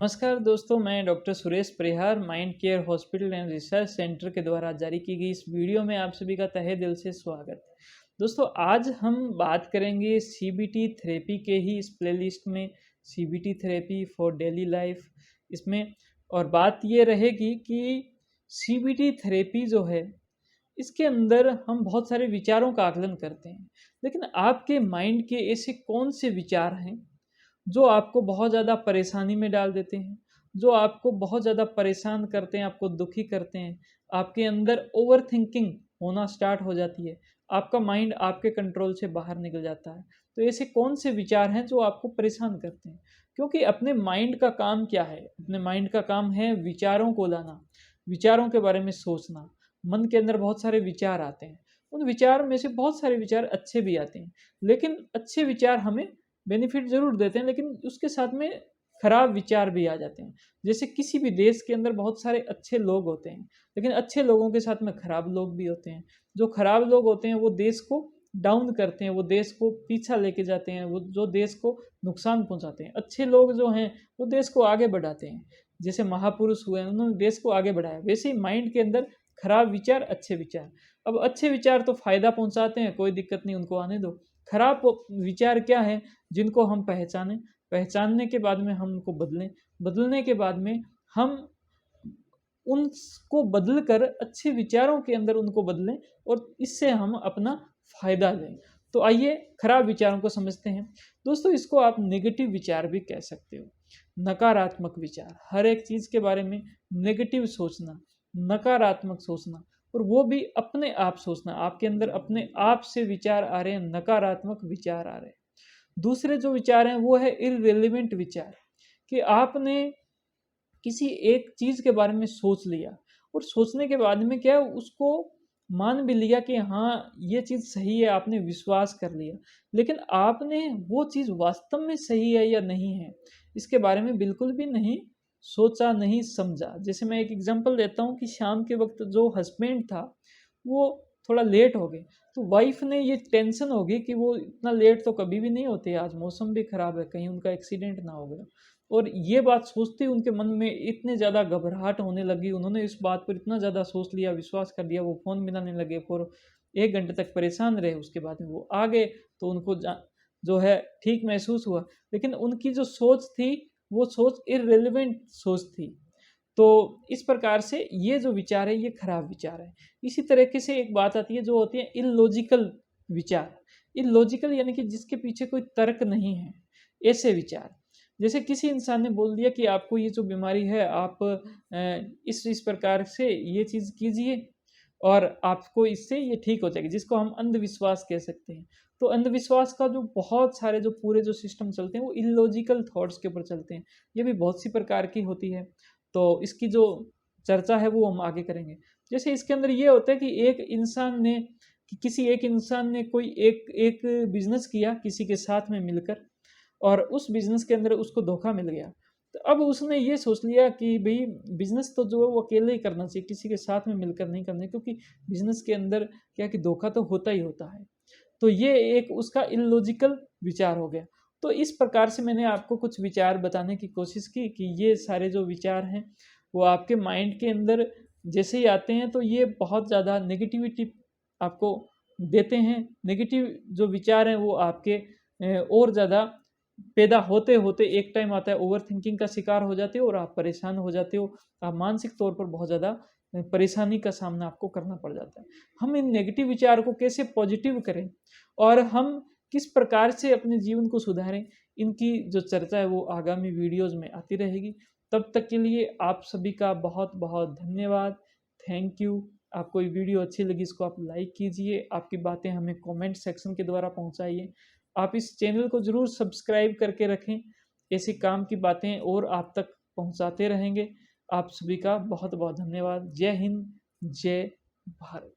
नमस्कार दोस्तों, मैं doctor Suresh Parihar mind care hospital and research centre के द्वारा जारी की गई इस वीडियो में आप सभी का तहे दिल से स्वागत। दोस्तों, आज हम बात करेंगे सीबीटी थेरेपी के ही इस प्लेलिस्ट में, CBT therapy for daily life इसमें। और बात ये रहेगी कि सीबीटी थेरेपी जो है, इसके अंदर हम बहुत सारे विचारों का आकलन करते हैं, लेकिन आपके माइंड के ऐसे कौन से विचार हैं जो आपको बहुत ज़्यादा परेशानी में डाल देते हैं, जो आपको बहुत ज़्यादा परेशान करते हैं, आपको दुखी करते हैं। आपके अंदर ओवरथिंकिंग होना स्टार्ट हो जाती है, आपका माइंड आपके कंट्रोल से बाहर निकल जाता है। तो ऐसे कौन से विचार हैं जो आपको परेशान करते हैं? क्योंकि अपने माइंड का काम क्या है? अपने माइंड का काम है विचारों को लाना, विचारों के बारे में सोचना। मन के अंदर बहुत सारे विचार आते हैं, उन विचार में से बहुत सारे विचार अच्छे भी आते हैं, लेकिन अच्छे विचार हमें बेनिफिट ज़रूर देते हैं, लेकिन उसके साथ में खराब विचार भी आ जाते हैं। जैसे किसी भी देश के अंदर बहुत सारे अच्छे लोग होते हैं, लेकिन अच्छे लोगों के साथ में खराब लोग भी होते हैं। जो खराब लोग होते हैं वो देश को डाउन करते हैं, वो देश को पीछा लेके जाते हैं, वो जो देश को नुकसान पहुंचाते हैं। अच्छे लोग जो हैं वो देश को आगे बढ़ाते हैं। जैसे महापुरुष हुए, उन्होंने देश को आगे बढ़ाया। वैसे ही माइंड के अंदर खराब विचार, अच्छे विचार। अब अच्छे विचार तो फायदा पहुंचाते हैं, कोई दिक्कत नहीं, उनको आने दो। खराब विचार क्या है? जिनको हम पहचानें, पहचानने के बाद में हम उनको बदलें, बदलने के बाद में हम उनको बदल कर अच्छे विचारों के अंदर उनको बदलें, और इससे हम अपना फायदा लें। तो आइए खराब विचारों को समझते हैं। दोस्तों, इसको आप नेगेटिव विचार भी कह सकते हो। नकारात्मक विचार, हर एक चीज के बारे में नेगेटिव सोचना, नकारात्मक सोचना, और वो भी अपने आप सोचना। आपके अंदर अपने आप से विचार आ रहे हैं, नकारात्मक विचार आ रहे हैं। दूसरे जो विचार हैं वो है इररिलेवेंट विचार, कि आपने किसी एक चीज के बारे में सोच लिया, और सोचने के बाद में क्या है, उसको मान भी लिया कि हाँ ये चीज सही है, आपने विश्वास कर लिया, लेकिन आपने वो चीज वास्तव में सही है या नहीं है, इसके बारे में बिल्कुल भी नहीं सोचा, नहीं समझा। जैसे मैं एक एग्जांपल देता हूँ कि शाम के वक्त जो हस्बैंड था वो थोड़ा लेट हो गए, तो वाइफ ने ये टेंशन होगी कि वो इतना लेट तो कभी भी नहीं होते, आज मौसम भी खराब है, कहीं उनका एक्सीडेंट ना हो गया। और ये बात सोचते ही उनके मन में इतने ज़्यादा घबराहट होने लगी, उन्होंने इस बात पर इतना ज़्यादा सोच लिया, विश्वास कर लिया, वो फ़ोन मिलाने लगे, और 1 घंटे तक परेशान रहे। उसके बाद में वो आ गए, तो उनको जो है ठीक महसूस हुआ, लेकिन उनकी जो सोच थी वो सोच इररिलेवेंट सोच थी। तो इस प्रकार से ये जो विचार है ये खराब विचार है। इसी तरीके से एक बात आती है जो होती है इलॉजिकल विचार। इलॉजिकल यानी कि जिसके पीछे कोई तर्क नहीं है, ऐसे विचार। जैसे किसी इंसान ने बोल दिया कि आपको ये जो बीमारी है, आप इस प्रकार से ये चीज़ कीजिए और आपको इससे ये ठीक हो जाएगी, जिसको हम अंधविश्वास कह सकते हैं। तो अंधविश्वास का जो बहुत सारे जो पूरे जो सिस्टम चलते हैं वो इलॉजिकल थॉट्स के ऊपर चलते हैं। ये भी बहुत सी प्रकार की होती है, तो इसकी जो चर्चा है वो हम आगे करेंगे। जैसे इसके अंदर ये होता है कि किसी एक इंसान ने कोई एक एक बिजनेस किया किसी के साथ में मिलकर, और उस बिजनेस के अंदर उसको धोखा मिल गया। तो अब उसने ये सोच लिया कि भाई बिजनेस तो जो है वो अकेले ही करना चाहिए, किसी के साथ में मिलकर नहीं करना है, क्योंकि बिजनेस के अंदर क्या है कि धोखा तो होता ही होता है। तो ये एक उसका इलॉजिकल विचार हो गया। तो इस प्रकार से मैंने आपको कुछ विचार बताने की कोशिश की कि ये सारे जो विचार हैं वो आपके माइंड के अंदर जैसे ही आते हैं तो ये बहुत ज़्यादा नेगेटिविटी आपको देते हैं। नेगेटिव जो विचार हैं वो आपके और ज़्यादा पैदा होते होते एक टाइम आता है ओवर थिंकिंग का शिकार हो जाते हो, और आप परेशान हो जाते हो। आप मानसिक तौर पर बहुत ज़्यादा परेशानी का सामना आपको करना पड़ जाता है। हम इन नेगेटिव विचार को कैसे पॉजिटिव करें और हम किस प्रकार से अपने जीवन को सुधारें, इनकी जो चर्चा है वो आगामी वीडियोज़ में आती रहेगी। तब तक के लिए आप सभी का बहुत बहुत धन्यवाद। Thank you. आपको ये वीडियो अच्छी लगी, इसको आप लाइक कीजिए, आपकी बातें हमें कमेंट सेक्शन के द्वारा पहुंचाइए। आप इस चैनल को ज़रूर सब्सक्राइब करके रखें, ऐसी काम की बातें और आप तक पहुंचाते रहेंगे। आप सभी का बहुत बहुत धन्यवाद। जय हिंद, जय भारत।